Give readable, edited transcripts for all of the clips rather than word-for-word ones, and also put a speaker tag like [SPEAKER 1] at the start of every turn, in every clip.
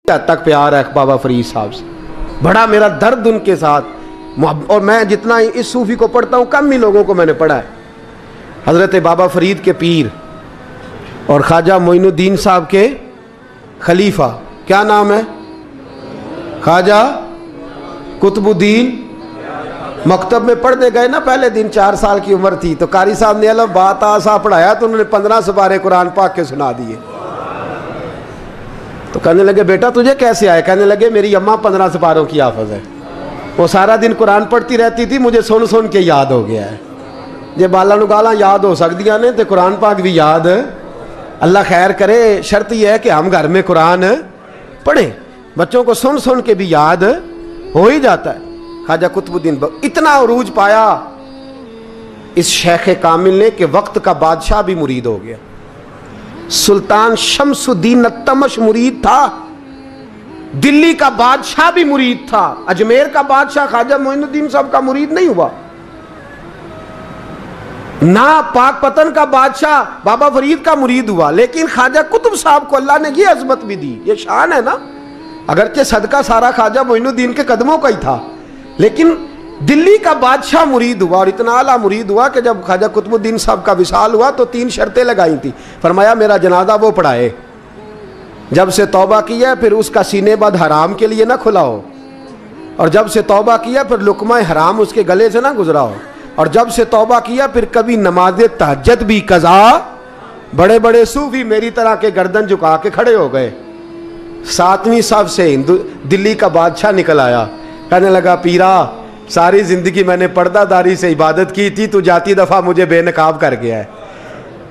[SPEAKER 1] تک پیار ہے بابا فرید صاحب سے، بڑا میرا درد ان کے ساتھ، اور میں جتنا اس صوفی کو پڑھتا ہوں کم ہی لوگوں کو میں نے پڑھا ہے۔ حضرت بابا فرید کے پیر اور خواجہ معین الدین صاحب کے خلیفہ، کیا نام ہے؟ خواجہ قطب الدین۔ مکتب میں پڑھنے گئے نا، پہلے دن 4 سال کی عمر تھی تو قاری صاحب نے الف با تا سا پڑھایا تو انہوں نے 15 سپارے قرآن پاک کے سنا دیے۔ تو کہنے لگے بیٹا تجھے کیسے آئے؟ کہنے لگے میری اماں 15 سپاروں کی حافظ ہے، وہ سارا دن قرآن پڑھتی رہتی تھی، مجھے سن سن کے یاد ہو گیا ہے۔ جے بالا نو گالاں یاد ہو سکدیاں نے تے قرآن پاک بھی یاد، اللہ خیر کرے۔ شرط یہ ہے کہ ہم گھر میں قرآن پڑھیں، بچوں کو سن سن کے بھی یاد ہو ہی جاتا ہے۔ خواجہ قطب الدین اتنا عروج پایا اس شیخ کامل نے کہ وقت کا بادشاہ بھی مرید ہو گیا۔ سلطان شمس الدین التمش مرید تھا، دلی کا بادشاہ بھی مرید تھا، اجمیر کا بادشاہ خواجہ معین الدین صاحب کا مرید نہیں ہوا، نہ پاک پتن کا بادشاہ بابا فرید کا مرید ہوا، لیکن خواجہ قطب صاحب کو اللہ نے یہ عظمت بھی دی۔ یہ شان ہے نا، اگرچہ صدقہ سارا خواجہ معین الدین کے قدموں کا ہی تھا، لیکن دلی کا بادشاہ مرید ہوا، اور اتنا اعلیٰ مرید ہوا کہ جب خواجہ قطب الدین صاحب کا وصال ہوا تو 3 شرطیں لگائی تھی۔ فرمایا میرا جنازہ وہ پڑھائے، جب سے توبہ کیا پھر اس کا سینے بد حرام کے لیے نہ کھلا ہو، اور جب سے توبہ کیا پھر لقمہ حرام اس کے گلے سے نہ گزرا ہو، اور جب سے توبہ کیا پھر کبھی نماز تہجد بھی قضا۔ بڑے بڑے صوفی میری طرح کے گردن جھکا کے کھڑے ہو گئے۔ 7ویں صف سے دلی کا بادشاہ نکل آیا، کہنے لگا پیرا ساری زندگی میں نے پردہ داری سے عبادت کی تھی، تو جاتی دفعہ مجھے بے نقاب کر گیا ہے۔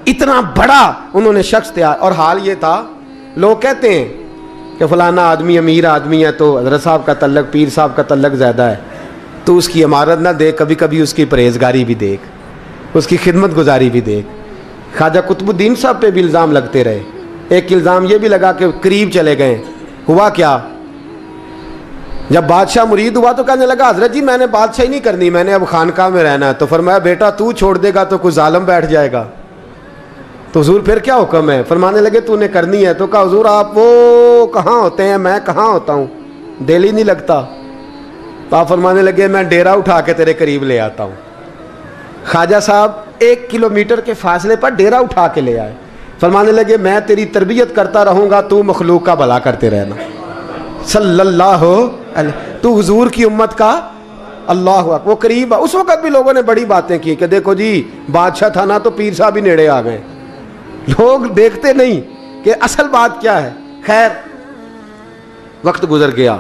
[SPEAKER 1] اتنا بڑا انہوں نے شخص تیار، اور حال یہ تھا لوگ کہتے ہیں کہ فلانا آدمی امیر آدمی ہے تو حضرت صاحب کا تعلق پیر صاحب کا تعلق زیادہ ہے، تو اس کی عمارت نہ دیکھ، کبھی کبھی اس کی پرہیزگاری بھی دیکھ، اس کی خدمت گزاری بھی دیکھ۔ خواجہ قطب الدین صاحب پہ بھی الزام لگتے رہے۔ ایک الزام یہ بھی لگا کہ قریب چلے گئے۔ ہوا کیا؟ جب بادشاہ مرید ہوا تو کہنے لگا حضرت جی میں نے بادشاہی نہیں کرنی، میں نے اب خانقاہ میں رہنا ہے۔ تو فرمایا بیٹا تو چھوڑ دے گا تو کوئی ظالم بیٹھ جائے گا، تو حضور پھر کیا حکم ہے؟ فرمانے لگے تو نے کرنی ہے۔ تو کہا حضور آپ وہ کہاں ہوتے ہیں، میں کہاں ہوتا ہوں، دل ہی نہیں لگتا۔ تو آپ فرمانے لگے میں ڈیرا اٹھا کے تیرے قریب لے آتا ہوں۔ خواجہ صاحب 1 کلومیٹر کے فاصلے پر ڈیرا اٹھا کے لے آئے، فرمانے لگے میں تیری تربیت کرتا رہوں گا، تو مخلوق کا بھلا کرتے رہنا۔ صلی اللہ علیہ، تو حضور کی امت کا اللہ اکبر۔ وہ قریب، اس وقت بھی لوگوں نے بڑی باتیں کی کہ دیکھو جی بادشاہ تھا نا تو پیر صاحب ہی نیڑے آ گئے۔ لوگ دیکھتے نہیں کہ اصل بات کیا ہے۔ خیر وقت گزر گیا،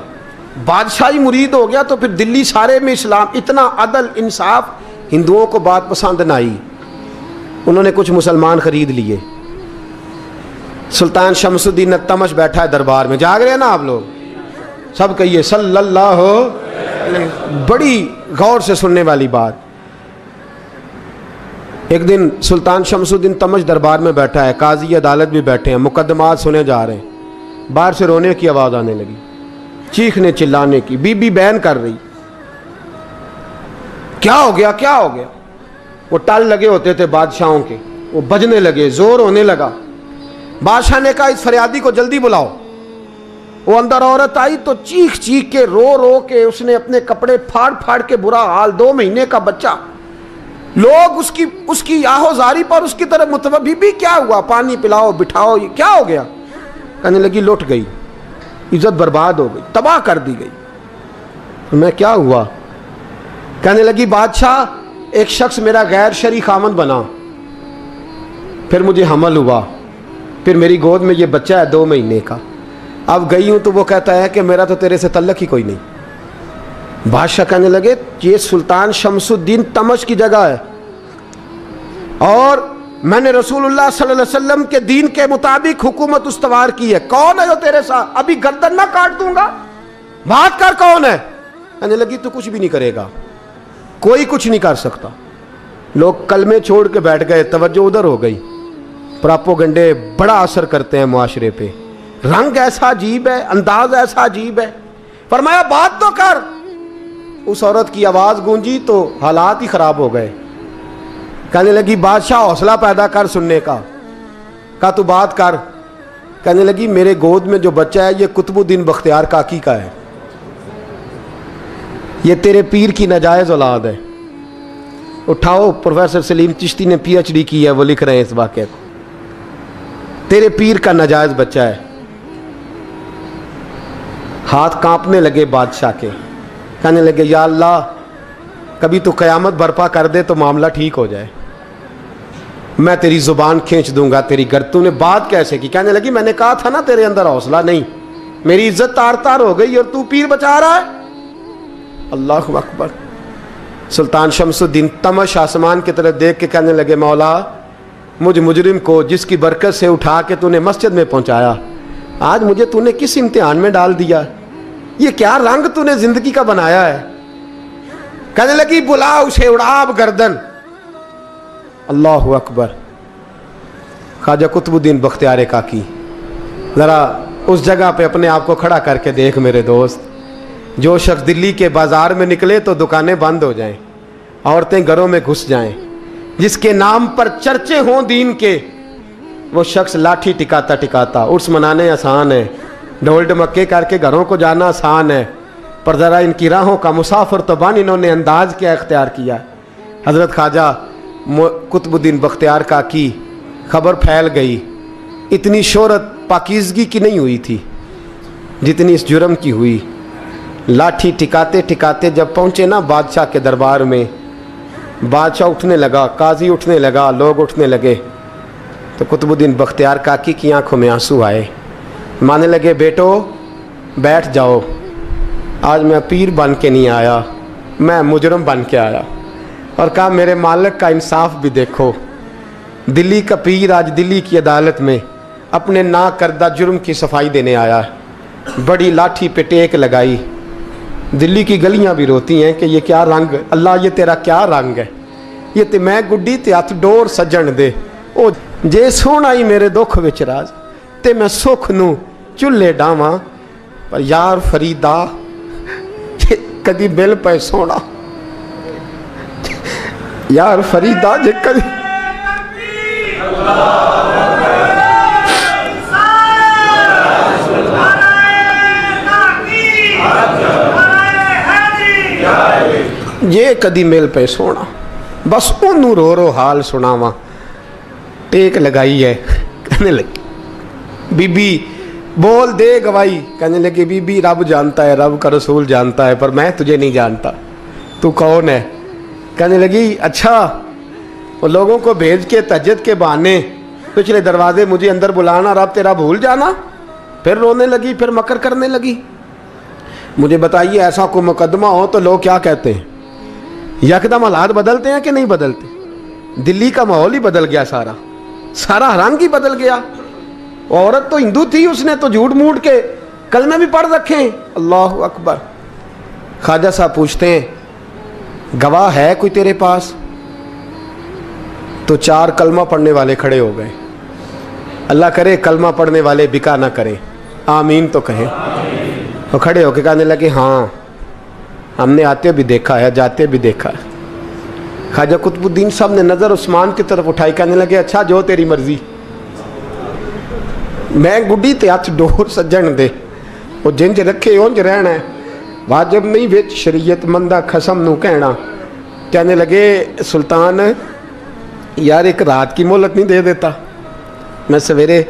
[SPEAKER 1] بادشاہی مرید ہو گیا، تو پھر دلی سارے میں اسلام، اتنا عدل انصاف، ہندوؤں کو بات پسند نہ آئی، انہوں نے کچھ مسلمان خرید لیے۔ سلطان شمس الدین التمش بیٹھا ہے دربار میں، جاگ رہے ہیں نا آپ لوگ؟ سب کہیے صلی اللہ علیہ۔ بڑی غور سے سننے والی بات۔ ایک دن سلطان شمس الدین تمش دربار میں بیٹھا ہے، قاضی عدالت بھی بیٹھے ہیں، مقدمات سنے جا رہے ہیں، باہر سے رونے کی آواز آنے لگی، چیخنے چلانے کی، بی بی بیان کر رہی۔ کیا ہو گیا کیا ہو گیا؟ وہ ٹال لگے ہوتے تھے بادشاہوں کے، وہ بجنے لگے، زور ہونے لگا۔ بادشاہ نے کہا اس فریادی کو جلدی بلاؤ۔ وہ اندر عورت آئی تو چیخ چیخ کے رو رو کے اس نے اپنے کپڑے پھاڑ پھاڑ کے، برا حال، 2 مہینے کا بچہ، لوگ اس کی آہو زاری پر اس کی طرف متوجہ۔ بھی کیا ہوا؟ پانی پلاؤ بٹھاؤ، یہ کیا ہو گیا؟ کہنے لگی لٹ گئی، عزت برباد ہو گئی، تباہ کر دی گئی۔ میں کیا ہوا؟ کہنے لگی بادشاہ ایک شخص میرا غیر شرعی خامند بنا، پھر مجھے حمل ہوا، پھر میری گود میں یہ بچہ ہے 2 مہینے کا، اب گئی ہوں تو وہ کہتا ہے کہ میرا تو تیرے سے تعلق ہی کوئی نہیں۔ بادشاہ کہنے لگے یہ سلطان شمس الدین تمش کی جگہ ہے، اور میں نے رسول اللہ صلی اللہ علیہ وسلم کے دین کے مطابق حکومت استوار کی ہے، کون ہے جو تیرے ساتھ؟ ابھی گردن نہ کاٹ دوں گا، بات کر کون ہے؟ کہنے لگی تو کچھ بھی نہیں کرے گا، کوئی کچھ نہیں کر سکتا۔ لوگ کلمے چھوڑ کے بیٹھ گئے، توجہ ادھر ہو گئی۔ پراپوگنڈے بڑا اثر کرتے ہیں معاشرے پہ، رنگ ایسا عجیب ہے، انداز ایسا عجیب ہے۔ فرمایا بات تو کر۔ اس عورت کی آواز گونجی تو حالات ہی خراب ہو گئے۔ کہنے لگی بادشاہ حوصلہ پیدا کر سننے کا۔ کہا تو بات کر۔ کہنے لگی میرے گود میں جو بچہ ہے یہ قطب الدین بختیار کاکی کا ہے، یہ تیرے پیر کی ناجائز اولاد ہے۔ اٹھاؤ، پروفیسر سلیم چشتی نے پی ایچ ڈی کی ہے، وہ لکھ رہے ہیں اس واقعے کو، تیرے پیر کا ناجائز بچہ ہے۔ ہاتھ کانپنے لگے بادشاہ کے، کہنے لگے یا اللہ کبھی تو قیامت برپا کر دے تو معاملہ ٹھیک ہو جائے، میں تیری زبان کھینچ دوں گا تیری تو نے بات کیسے کی؟ کہنے لگی میں نے کہا تھا نا تیرے اندر حوصلہ نہیں، میری عزت تار تار ہو گئی اور تو پیر بچا رہا ہے۔ اللہ اکبر۔ سلطان شمس الدین تمش آسمان کی طرف دیکھ کے کہنے لگے مولا مجھ مجرم کو جس کی برکت سے اٹھا کے تو نے مسجد میں پہنچایا، آج مجھے تو نے کس امتحان میں ڈال دیا؟ یہ کیا رنگ تو نے زندگی کا بنایا ہے؟ کہنے لگی بلا اسے اڑاب گردن۔ اللہ اکبر۔ خواجہ قطب الدین بختیار کاکی، ذرا اس جگہ پہ اپنے آپ کو کھڑا کر کے دیکھ میرے دوست، جو شخص دلی کے بازار میں نکلے تو دکانیں بند ہو جائیں، عورتیں گھروں میں گھس جائیں، جس کے نام پر چرچے ہوں دین کے، وہ شخص لاٹھی ٹکاتا ٹکاتا، عرس منانے آسان ہے، ڈھول ڈمکے کر کے گھروں کو جانا آسان ہے، پر ذرا ان کی راہوں کا مسافر تو بن انہوں نے انداز کیا اختیار کیا۔ حضرت خواجہ قطب الدین بختیار کاکی، خبر پھیل گئی، اتنی شہرت پاکیزگی کی نہیں ہوئی تھی جتنی اس جرم کی ہوئی۔ لاٹھی ٹکاتے ٹکاتے جب پہنچے نا بادشاہ کے دربار میں، بادشاہ اٹھنے لگا، قاضی اٹھنے لگا، لوگ اٹھنے لگے، تو قطب الدین بختیار کاکی کی آنکھوں میں آنسو آئے، مانے لگے بیٹو بیٹھ جاؤ، آج میں پیر بن کے نہیں آیا، میں مجرم بن کے آیا، اور کہا میرے مالک کا انصاف بھی دیکھو، دلی کا پیر آج دلی کی عدالت میں اپنے نا کردہ جرم کی صفائی دینے آیا ہے، بڑی لاٹھی پہ ٹیک لگائی، دلی کی گلیاں بھی روتی ہیں کہ یہ کیا رنگ، اللہ یہ تیرا کیا رنگ ہے، یہ تے میں گڈی تے ہاتھ ڈور سجن دے، او جے سونا ہی میرے دکھ وچ راز، تے میں سکھ نو چلے ڈاواں، پر یار فریدا کدی بل پہ سونا، یار فریدا جے کدی یہ کدی مل پہ سونا، بس انہوں رو رو حال سناواں، ٹیک لگائی ہے، کہنے لگی بی بی بول دے گواہی، کہنے لگی بی بی رب جانتا ہے، رب کا رسول جانتا ہے، پر میں تجھے نہیں جانتا، تو کون ہے؟ کہنے لگی اچھا وہ لوگوں کو بھیج کے تہجد کے بہانے پچھلے دروازے مجھے اندر بلانا، رب تیرا بھول جانا؟ پھر رونے لگی، پھر مکر کرنے لگی۔ مجھے بتائیے ایسا کوئی مقدمہ ہو تو لوگ کیا کہتے ہیں؟ یکدم حالات بدلتے ہیں کہ نہیں بدلتے؟ دلی کا ماحول ہی بدل گیا، سارا رنگ ہی بدل گیا۔ عورت تو ہندو تھی، اس نے تو جھوٹ موٹ کے کلمے بھی پڑھ رکھے ہیں۔ اللہ اکبر۔ خواجہ صاحب پوچھتے ہیں گواہ ہے کوئی تیرے پاس؟ تو 4 کلمہ پڑھنے والے کھڑے ہو گئے۔ اللہ کرے کلمہ پڑھنے والے بکا نہ کریں، آمین تو کہیں۔ وہ کھڑے ہو کے کہنے لگے ہاں ہم نے آتے بھی دیکھا ہے، جاتے بھی دیکھا ہے۔ خواجہ قطب الدین صاحب نے نظر عثمان کی طرف اٹھائی، کہنے لگے اچھا جو تیری مرضی، میں گڈی تے ہاتھ ڈور سجن دے، وہ جنج رکھے اونج رہنا ہے، واجب نہیں وچ شریعت مندہ خسم نو کہنا۔ کہنے لگے سلطان یار ایک رات کی مہلت نہیں دے دیتا؟ میں سویرے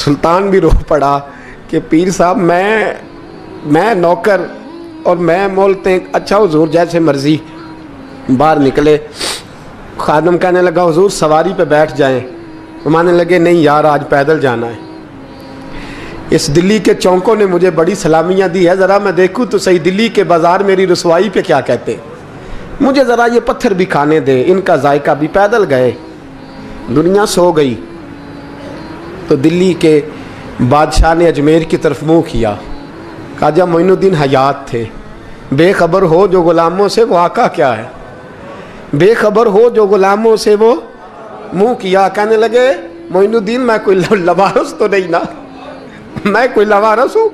[SPEAKER 1] سلطان بھی رو پڑا کہ پیر صاحب میں نوکر اور میں مولتے، اچھا حضور جیسے مرضی۔ باہر نکلے، خادم کہنے لگا حضور سواری پہ بیٹھ جائیں، وہ مانے لگے نہیں یار آج پیدل جانا ہے، اس دلی کے چونکوں نے مجھے بڑی سلامیاں دی ہے، ذرا میں دیکھوں تو صحیح دلی کے بازار میری رسوائی پہ کیا کہتے، مجھے ذرا یہ پتھر بھی کھانے دے، ان کا ذائقہ بھی۔ پیدل گئے، دنیا سو گئی تو دلی کے بادشاہ نے اجمیر کی طرف منہ کیا۔ خواجہ معین الدین حیات تھے، بے خبر ہو جو غلاموں سے وہ آقا کیا ہے، بے خبر ہو جو غلاموں سے وہ منہ کیا۔ کہنے لگے معین الدین میں کوئی لوارث تو نہیں نا، میں کوئی لوارث ہوں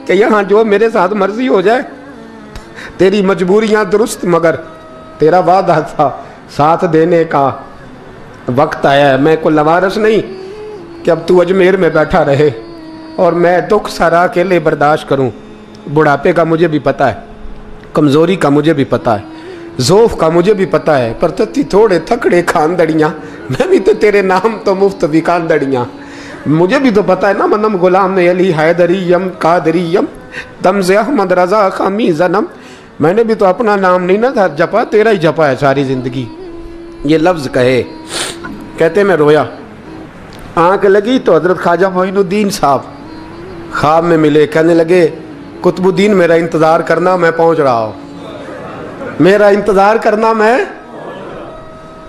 [SPEAKER 1] کہ یہاں جو میرے ساتھ مرضی ہو جائے؟ تیری مجبوریاں درست، مگر تیرا وعدہ تھا ساتھ دینے کا، وقت آیا ہے، میں کوئی لوارث نہیں کہ اب تو اجمیر میں بیٹھا رہے۔ اور میں دکھ سارا اکیلے برداشت کروں؟ بڑھاپے کا مجھے بھی پتہ ہے، کمزوری کا مجھے بھی پتہ ہے، ذوف کا مجھے بھی پتہ ہے، پر تتی تھوڑے تھکڑے خاندڑیاں، میں بھی تو تیرے نام تو مفت بھی خاندڑیاں، مجھے بھی تو پتہ ہے نا، منم غلام علی حیدریم قادریم دمز احمد رضا خامی زنم، میں نے بھی تو اپنا نام نہیں نا جپا، تیرا ہی جپا ہے ساری زندگی۔ یہ لفظ کہے، کہتے میں رویا، آنکھ لگی تو حضرت خواجہ معین الدین صاحب خواب میں ملے، کہنے لگے قطب الدین میرا انتظار کرنا، میں پہنچ رہا ہوں، میرا انتظار کرنا،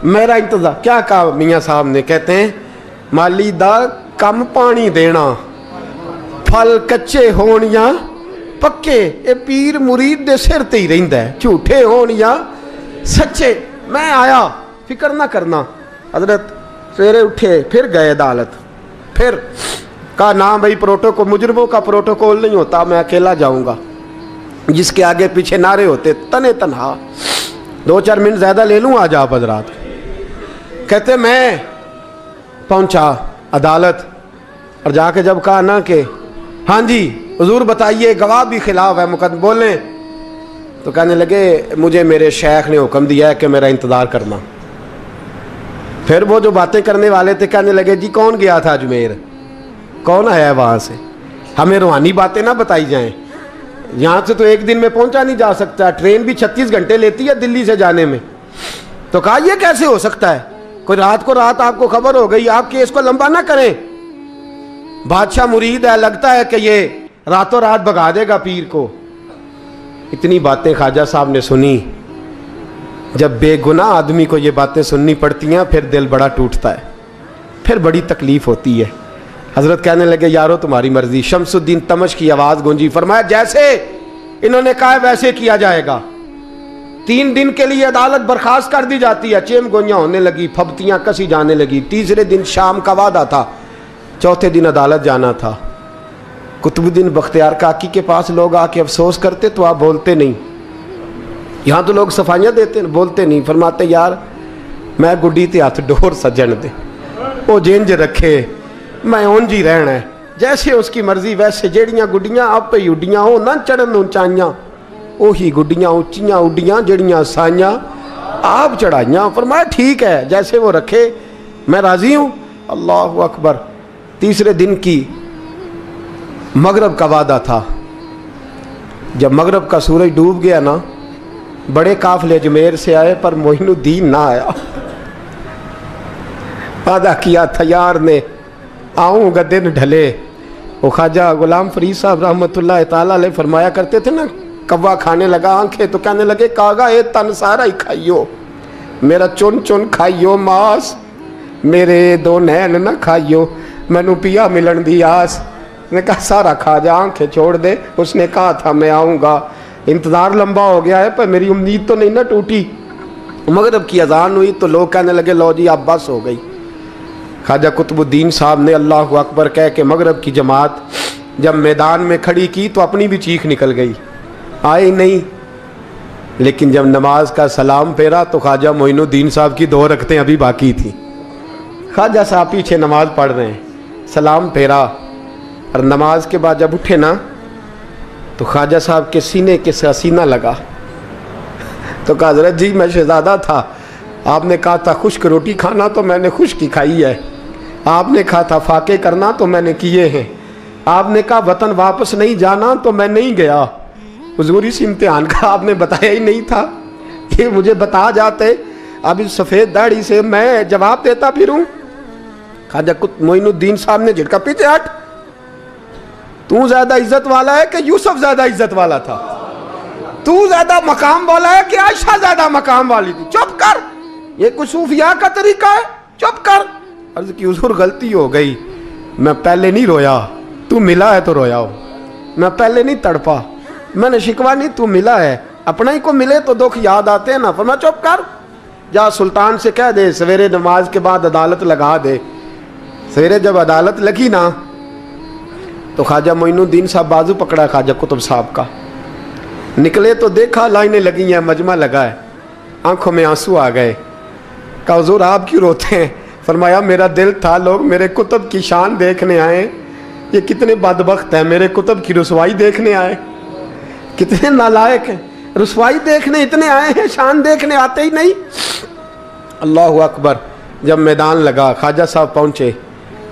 [SPEAKER 1] میرا انتظار۔ کیا کہا میاں صاحب نے؟ کہتے ہیں مالی دا کم پانی دینا، پھل کچے ہون یا پکے، اے پیر مرید دے سر تے ہی رہندا ہے، جھوٹے ہون یا سچے۔ میں آیا، فکر نہ کرنا۔ حضرت سویرے اٹھے، پھر گئے عدالت، پھر کہا نہ بھائی پروٹوکول، مجرموں کا پروٹوکول نہیں ہوتا، میں اکیلا جاؤں گا، جس کے آگے پیچھے نعرے ہوتے تنے تنہا، 2-4 منٹ زیادہ لے لوں آج آپ حضرات۔ کہتے میں پہنچا عدالت، اور جا کے جب کہا نا کہ ہاں جی حضور بتائیے، گواہ بھی خلاف ہے، مقدم بولیں، تو کہنے لگے مجھے میرے شیخ نے حکم دیا ہے کہ میرا انتظار کرنا۔ پھر وہ جو باتیں کرنے والے تھے کہنے لگے جی کون گیا تھا اجمیر، کون آیا ہے وہاں سے، ہمیں روحانی باتیں نہ بتائی جائیں، یہاں سے تو ایک دن میں پہنچا نہیں جا سکتا، ٹرین بھی 36 گھنٹے لیتی ہے دلی سے جانے میں۔ تو کہا یہ کیسے ہو سکتا ہے، کوئی رات کو رات آپ کو خبر ہو گئی، آپ کیس کو لمبا نہ کریں، بادشاہ مرید ہے، لگتا ہے کہ یہ راتوں رات بھگا دے گا پیر کو۔ اتنی باتیں خواجہ صاحب نے سنی۔ جب بے گناہ آدمی کو یہ باتیں سننی پڑتی ہیں پھر دل بڑا ٹوٹتا ہے، پھر بڑی تکلیف ہوتی ہے۔ حضرت کہنے لگے یارو تمہاری مرضی۔ شمس الدین تمش کی آواز گونجی، فرمایا جیسے انہوں نے کہا ویسے کیا جائے گا۔ 3 دن کے لیے عدالت برخاست کر دی جاتی ہے۔ چیم گوئیاں ہونے لگی، پھبتیاں کسی جانے لگی۔ تیسرے دن شام کا وعدہ تھا، چوتھے دن عدالت جانا تھا۔ قطب الدین بختیار کاکی کے پاس لوگ آ کے افسوس کرتے تو آپ بولتے نہیں، یہاں تو لوگ صفائیاں دیتے بولتے نہیں، فرماتے یار میں گڈی تے ہاتھ ڈور سجن دے، وہ جنج رکھے، میں اونج ہی رہنا ہے، جیسے اس کی مرضی ویسے، جیڑیاں گڈیاں آپ ہی اڈیاں ہو نہ چڑھن اونچائیاں، وہی گڈیاں اونچیاں اڈیاں جیڑیاں سائیاں آپ چڑھائیاں۔ فرمایا ٹھیک ہے جیسے وہ رکھے، میں راضی ہوں۔ اللہ اکبر۔ تیسرے دن کی مغرب کا وعدہ تھا، جب مغرب کا سورج ڈوب گیا نا، بڑے قافلے اجمیر سے آئے پر معین الدین نہ آیا۔ وعدہ کیا تھا یار نے، آؤں گا دن ڈھلے۔ وہ خواجہ غلام فرید صاحب رحمۃ اللہ تعالیٰ علیہ فرمایا کرتے تھے نا، کوا کھانے لگا آنکھیں تو کہنے لگے کاغا اے تن سارا ہی کھائیو، میرا چن چن کھائیو ماس، میرے 2 نین نہ کھائیو، مینو پیا ملن دی آس۔ نے کہا سارا کھا جا، آنکھیں چھوڑ دے۔ اس نے کہا تھا میں آؤں گا، انتظار لمبا ہو گیا ہے پر میری امید تو نہیں نہ ٹوٹی۔ مغرب کی اذان ہوئی تو لوگ کہنے لگے لو جی اب بس ہو گئی۔ خواجہ قطب الدین صاحب نے اللہ اکبر کہہ کے مغرب کی جماعت جب میدان میں کھڑی کی تو اپنی بھی چیخ نکل گئی، آئے نہیں۔ لیکن جب نماز کا سلام پھیرا تو خواجہ معین الدین صاحب کی 2 رکعتیں ابھی باقی تھیں۔ خواجہ صاحب پیچھے نماز پڑھ رہے ہیں، سلام پھیرا، اور نماز کے بعد جب اٹھے نا تو خواجہ صاحب کے سینے کے سینہ لگا، تو کہا حضرت جی میں شہزادہ تھا، آپ نے کہا تھا خشک روٹی کھانا تو میں نے خشک ہی کھائی ہے، آپ نے کہا تھا فاقے کرنا تو میں نے کیے ہیں، آپ نے کہا وطن واپس نہیں جانا تو میں نہیں گیا۔ حضور اس امتحان کا آپ نے بتایا ہی نہیں تھا، یہ مجھے بتا جاتے اب اس سفید داڑھی سے میں جواب دیتا پھروں۔ خواجہ معین الدین صاحب نے جھٹکا، پیچھے ہٹ، تو زیادہ عزت والا ہے کہ یوسف زیادہ عزت والا تھا؟ تو زیادہ مقام والا ہے کہ عائشہ زیادہ مقام والی تھی؟ چپ کر، یہ کوئی صوفیاء کا طریقہ ہے؟ چپ کر۔ عرض کی حضور غلطی ہو گئی، میں پہلے نہیں رویا، تو ملا ہے تو رویا ہو، میں پہلے نہیں تڑپا، میں نے شکوا نہیں، تو ملا ہے، اپنا ہی کو ملے تو دکھ یاد آتے ہیں نا۔ فرمایا چپ کر، جا سلطان سے کہہ دے سویرے نماز کے بعد عدالت لگا دے۔ سویرے جب عدالت لگی نا تو خواجہ معین الدین صاحب بازو پکڑا خواجہ قطب صاحب کا، نکلے تو دیکھا لائنیں لگی ہیں، مجمع لگا ہے، آنکھوں میں آنسو آ گئے۔ کہا حضور آپ کیوں روتے ہیں؟ فرمایا میرا دل تھا لوگ میرے قطب کی شان دیکھنے آئیں، یہ کتنے بدبخت ہیں، میرے کتب کی رسوائی دیکھنے آئے، کتنے نالائق ہیں، رسوائی دیکھنے اتنے آئے ہیں، شان دیکھنے آتے ہی نہیں۔ اللہ اکبر۔ جب میدان لگا خواجہ صاحب پہنچے،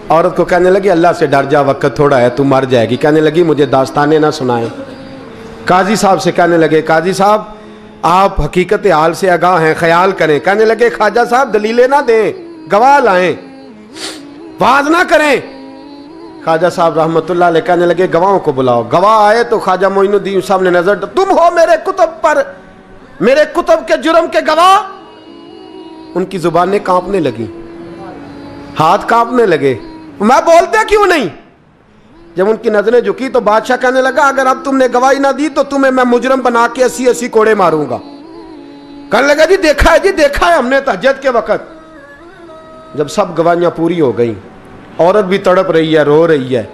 [SPEAKER 1] عورت کو کہنے لگی اللہ سے ڈر جا، وقت تھوڑا ہے، تو مر جائے گی۔ کہنے لگی مجھے داستانیں نہ سنائیں۔ قاضی صاحب سے کہنے لگے قاضی صاحب آپ حقیقت حال سے آگاہ ہیں، خیال کریں۔ کہنے لگے خواجہ صاحب دلیلیں نہ دیں، گواہ لائیں، واز نہ کریں۔ خواجہ صاحب رحمت اللہ علیہ کہنے لگے گواہوں کو بلاؤ۔ گواہ آئے تو خواجہ معین الدین صاحب نے نظر، تم ہو میرے کتب پر، میرے کتب کے جرم کے گواہ؟ ان کی زبانیں کانپنے لگی، ہاتھ کانپنے لگے، میں بولتے کیوں نہیں؟ جب ان کی نظریں جھکی تو بادشاہ کہنے لگا اگر اب تم نے گواہی نہ دی تو تمہیں میں مجرم بنا کے 80 کوڑے ماروں گا۔ کہنے لگا جی دیکھا ہے ہم نے تہجد کے وقت۔ جب سب گواہیاں پوری ہو گئیں، عورت بھی تڑپ رہی ہے، رو رہی ہے،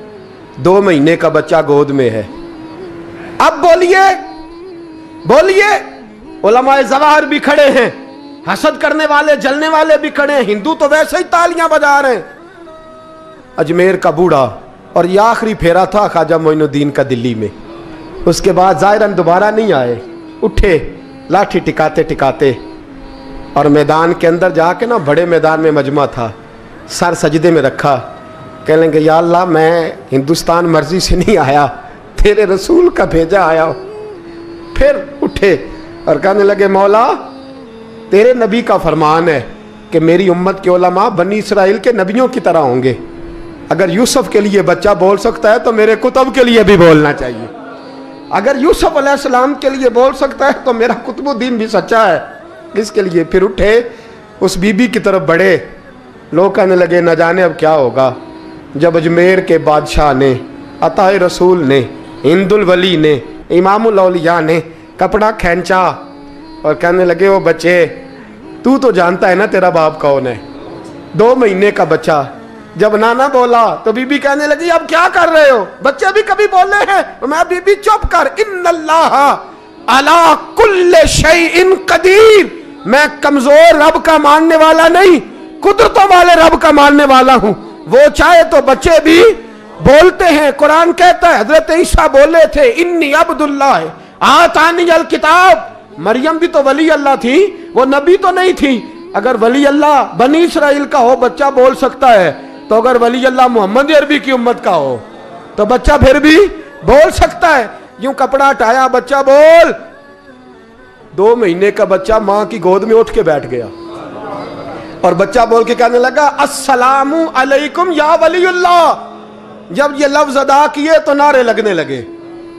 [SPEAKER 1] 2 مہینے کا بچہ گود میں ہے۔ اب بولیے، علماء ظواہر بھی کھڑے ہیں، حسد کرنے والے جلنے والے بھی کھڑے ہیں، ہندو تو ویسے ہی تالیاں بجا رہے ہیں۔ اجمیر کا بوڑھا، اور یہ آخری پھیرا تھا خواجہ معین الدین کا دلی میں، اس کے بعد ظاہراً دوبارہ نہیں آئے، اٹھے لاٹھی ٹکاتے اور میدان کے اندر جا کے نا، بڑے میدان میں مجمع تھا، سر سجدے میں رکھا، کہنے لگے یا اللہ میں ہندوستان مرضی سے نہیں آیا، تیرے رسول کا بھیجا آیا ہوں۔ پھر اٹھے اور کہنے لگے مولا تیرے نبی کا فرمان ہے کہ میری امت کے علماء بنی اسرائیل کے نبیوں کی طرح ہوں گے، اگر یوسف کے لیے بچہ بول سکتا ہے تو میرے کتب کے لیے بھی بولنا چاہیے، اگر یوسف علیہ السلام کے لیے بول سکتا ہے تو میرا قطب الدین بھی سچا ہے، اس کے لیے۔ پھر اٹھے اس بی بی کی طرف بڑھے، لوگ کہنے لگے نہ جانے اب کیا ہوگا۔ جب اجمیر کے بادشاہ نے، عطا رسول نے، ہند الولی نے، امام الاولیاء نے کپڑا کھینچا اور کہنے لگے وہ بچے تو جانتا ہے نا تیرا باپ کون ہے، 2 مہینے کا بچہ۔ جب نانا بولا تو بی بی کہنے لگی اب کیا کر رہے ہو، بچے بھی کبھی بولے ہیں؟ میں بی بی چپ کر، ان اللہ علی کل شیء قدیر، میں کمزور رب کا ماننے والا نہیں، قدرتوں والے رب کا ماننے والا ہوں، وہ چاہے تو بچے بھی بولتے ہیں۔ قرآن کہتا ہے حضرت عیسیٰ بولے تھے انی عبداللہ آتانی الکتاب، مریم بھی تو ولی اللہ تھی، وہ نبی تو نہیں تھی۔ اگر ولی اللہ بنی اسرائیل کا ہو بچہ بول سکتا ہے، تو اگر ولی اللہ محمد عربی کی امت کا ہو تو بچہ پھر بھی بول سکتا ہے۔ یوں کپڑا ہٹایا، بچہ بول، 2 مہینے کا بچہ ماں کی گود میں اٹھ کے بیٹھ گیا اور بچہ بول کے کہنے لگا السلام علیکم یا ولی اللہ۔ جب یہ لفظ ادا کیے تو نعرے لگنے لگے،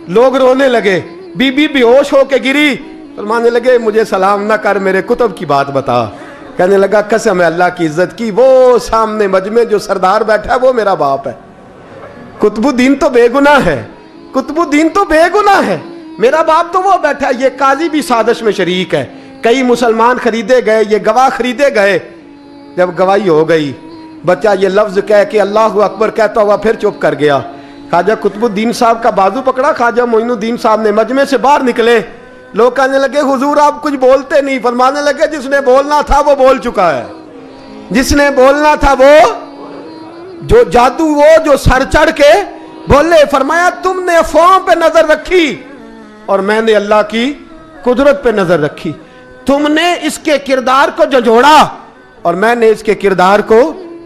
[SPEAKER 1] لوگ رونے لگے، بی بی بے ہوش ہو کے گری، فرمانے لگے مجھے سلام نہ کر، میرے کتب کی بات بتا۔ کہنے لگا قسم ہے اللہ کی عزت کی، وہ سامنے مجمع جو سردار بیٹھا ہے وہ میرا باپ ہے، قطب الدین تو بے گناہ ہے، قطب الدین تو بے گناہ ہے، میرا باپ تو وہ بیٹھا ہے۔ یہ قاضی بھی سازش میں شریک ہے، کئی مسلمان خریدے گئے، یہ گواہ خریدے گئے۔ جب گواہی ہو گئی، بچہ یہ لفظ کہہ کے اللہ اکبر کہتا ہوا پھر چپ کر گیا۔ خواجہ قطب الدین صاحب کا بازو پکڑا، خواجہ معین الدین صاحب نے مجمع سے باہر نکلے، لوگ کہنے لگے حضور آپ کچھ بولتے نہیں، فرمانے لگے جس نے بولنا تھا وہ بول چکا ہے، جس نے بولنا تھا وہ جو جادو وہ جو سر چڑھ کے بولے۔ فرمایا تم نے افواہوں پہ نظر رکھی اور میں نے اللہ کی قدرت پہ نظر رکھی، تم نے اس کے کردار کو جھنجھوڑا اور میں نے اس کے کردار کو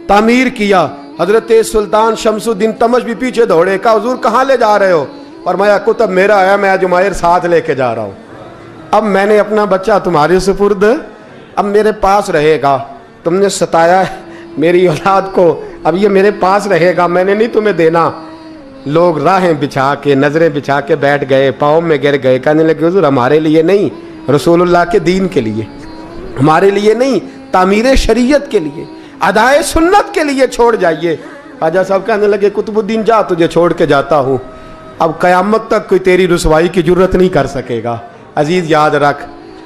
[SPEAKER 1] تعمیر کیا۔ حضرت سلطان شمس الدین تمش بھی پیچھے دوڑے، کہا حضور کہاں لے جا رہے ہو؟ فرمایا کتب میرا ہے، میں جمائر ساتھ لے کے جا رہا ہوں، اب میں نے اپنا بچہ تمہارے سپرد، اب میرے پاس رہے گا، تم نے ستایا ہے میری اولاد کو، اب یہ میرے پاس رہے گا، میں نے نہیں تمہیں دینا۔ لوگ راہیں بچھا کے نظریں بچھا کے بیٹھ گئے، پاؤں میں گر گئے، کہنے لگے حضور ہمارے لیے نہیں، رسول اللہ کے دین کے لیے، ہمارے لیے نہیں، تعمیر شریعت کے لیے، ادائے سنت کے لیے چھوڑ جائیے۔ خواجہ صاحب کہنے لگے قطب الدین جا، تجھے چھوڑ کے جاتا ہوں، اب قیامت تک کوئی تیری رسوائی کی جرت نہیں کر سکے گا۔ عزیز یاد رکھ،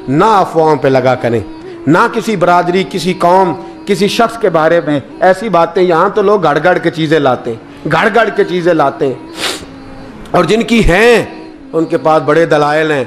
[SPEAKER 1] نہ افواہوں پہ لگا کریں، نہ کسی برادری، کسی قوم، کسی شخص کے بارے میں ایسی باتیں، یہاں تو لوگ گڑ گڑ کے چیزیں لاتے ہیں، گڑ گڑ کے چیزیں لاتے ہیں، اور جن کی ہیں ان کے پاس بڑے دلائل ہیں،